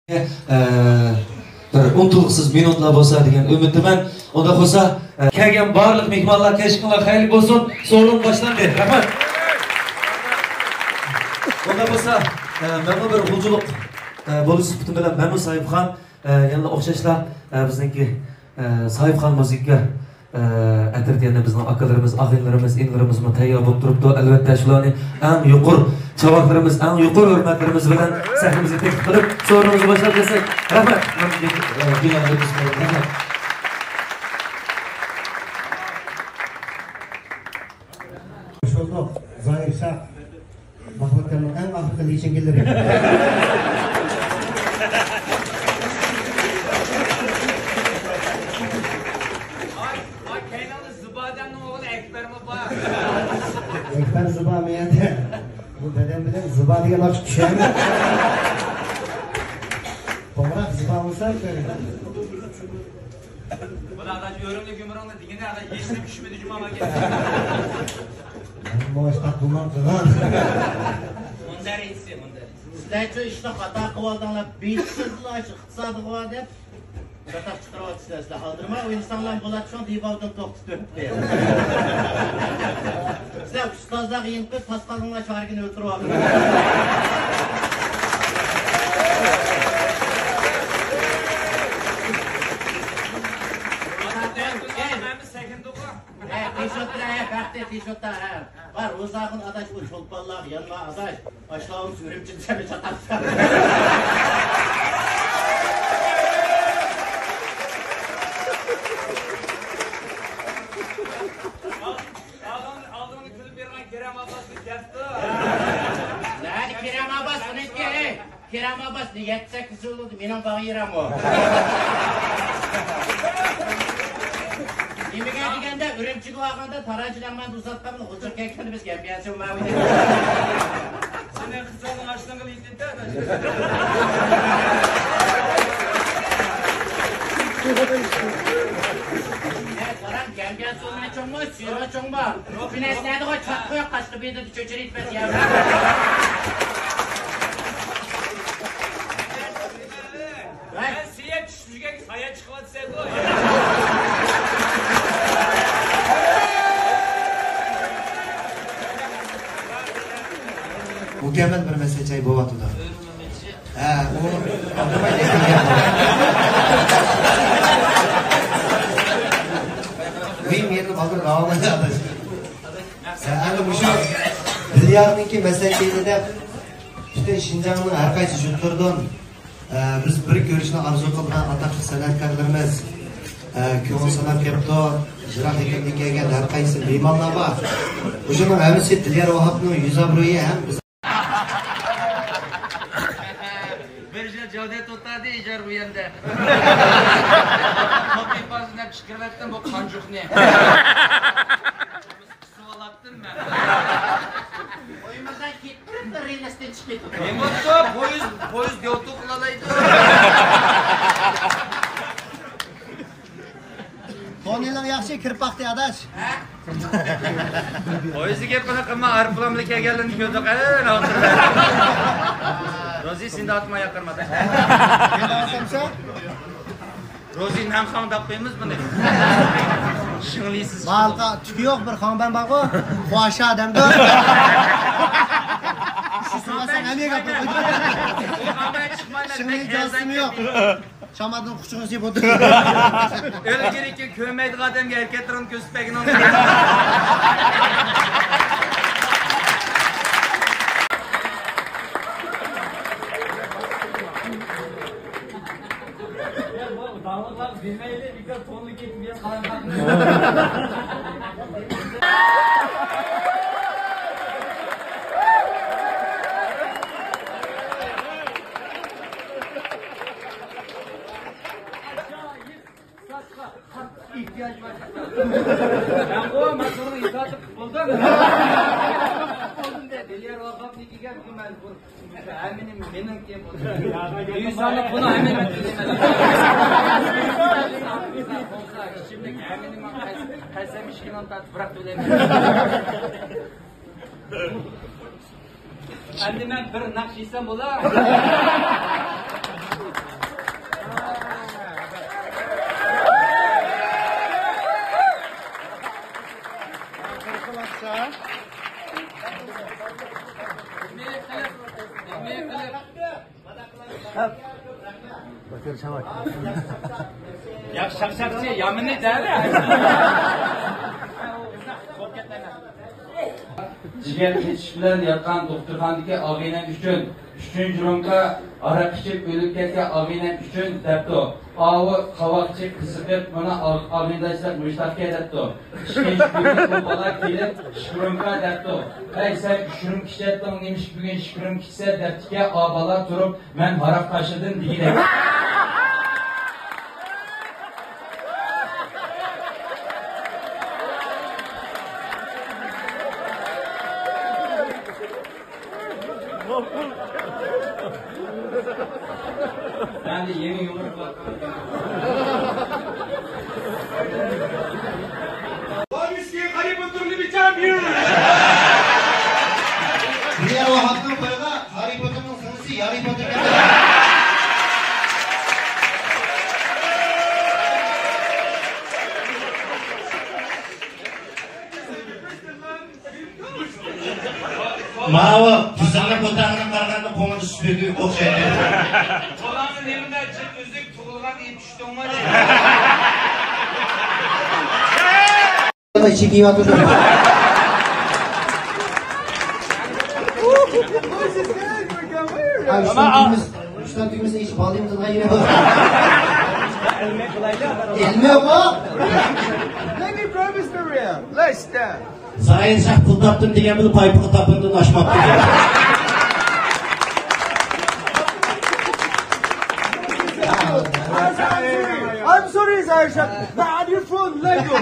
bir unutuqsiz minutlar bo'lsa degan umiddaman. Unda bo'lsa kelgan barliq mehmonlar kechqurun xayrli bo'lsin. So'rin boshlandi. Rahmat. Unda bo'lsa mana bir hujuluq bo'lish sifatim bilan Manu Soyibxon yana o'xshashlar bizniki Soyibxon muzika atirtiyani bizning akalarimiz, og'aylarimiz, inlarimiz tayyor bo'lib turibdi. Albatta shularni eng yuqori chavaqlarimiz, eng yuqori hurmatlarimiz bilan sahnamizga taklif qilib, so'rimizni boshlab bersak. Rahmat. Hoş bulduk. Zahir Şah. Mahmut'un en akıllı için gelir. Ekber Zuba mı yendi? Bu dedem bilir Zuba diye laf düşer mi? Toprak Zuba olsa bu da adaş örümle gümrüğünde dinginde adaş yeşile pişmedi cumama geldi. Ben bu açtak bulmam kılan. Mundar etsi, mundar. Sizler şu işte hata kıvaldığınlar 500 yıl aşık iktisadi kıvaldı hep katak çıkaravat sizler aldırma o insanlar bulat şu an divavdan toktu dönüp verir. Sizler ustazlar yiyip bir paskalınla çağırgın öldürü alır. Tişörtler var uzakın adaş bu çolpallar yanma adaş aşağım sürümcün seni çatarsın. Aldığını kılıp veren Kerem Abbas'ı kesti. Lan Kerem Abbas bunu ki Kerem Abbas ne yetse kızı oldu benim bağıram o. Yemeğe digende ürümçük vağında taracılanman uzatkamın huzur kekini biz gelmeyeceğim mavide. Senin kızının açlığını izledi adaş. Karan gelmeyen sonuna çoğma, sürme çoğma. Fines nerede o çatkı yok kaçtı bir de çöçeri itmez ya. Ben siye düşmüşken saya çıkmadı sen bu. Mükemmel bir mesaj bu vatıda. O anlamayın. Mühim yerini bakır dağılmayın adaş. Sen bu şu Dilyar'ınki mesleğinde de işte Şincan'ın her kaysı jutturdan biz bir görüşünü arzu kılgan ataklı sanatkarlarımız Köğün sanat kepto Jıraq ekimlik egen her kaysı limanlar var. Ucunun hemisi Dilyar Vahap'ın yüz abroyu hem Berjine Cavdet otadı icar bu yende. Topik bazında çıkırlattım bu kancuk ne? Sıvalattım ben. Oyumuzdan gittim de reylesten çıkıyordum. Emotto poyuz götü kulalaydı. Tonelin yaxşı kirpaqti adaş. Poyuzu gepini kılma arpılamlık egelini gördük. Rozi şimdi atma yakırmadı. Ne olsamsa? Rozi namxan dapıyımız mı ne? Şınlıyısız. Balqa tükü yok bir xonban bağı. Xuaşa adamda. Sıkmasan əmiyə qapır. Şınlıyı casımı yok. Şamadın kuçuğunu seyip otur. Öyle gerekiyor köymeydik adam erkeklerin köstüpegini onu. Dağlıklar bilmeyle birkaç tonluk etmeye kalan ihtiyaç var. Ben bu masanın yıkatıp buldum. Buldum de. Diğer vakıf nikigen kümel bu. Eminim benim kim olur. İnsanlık bunu eminim dinlemez. Şimdi eminim kalsemiş ki onu bırak öyleyim. Endi men bir naqsh yesam bo'lar. Ya şakşakçı yamini der ya. Jigar ketish bilan yotgan doktorxonadagi og'aynam uchun 3-chi rumka aroq ichib o'lib ketgan og'aynam uchun debdi. Ovi qovoqchi qiziqib buni og'ayndachilar mushtaqqa debdi. 2-chi bola kelib shukrumka debdi. Ey sen shurum kichetding nemish bugun shurum kitsa debdiga bola turib men aroq tashidim deydi. Ben de yeni yumruk var. Diğer o hakkın koyga Harry Potter'ın sınısı Harry Potter. Mava, tuzakla ko'tarilib qaraganda qo'mir Süperga o'xshaydi. Bolamni nemida jin o'zik tug'ilgan deb tushdingmi? İçi giyiyordu. Abi üçten düğmesi hiç bağlayımızın hayır yok. Elmi yok mu? Let me bro Mr. Real. Let's stand. Sayın şah pul taptım diyen bunu paypını tapından aşmak diye. I'm sorry, Zaysha. Nah, you're from Lego.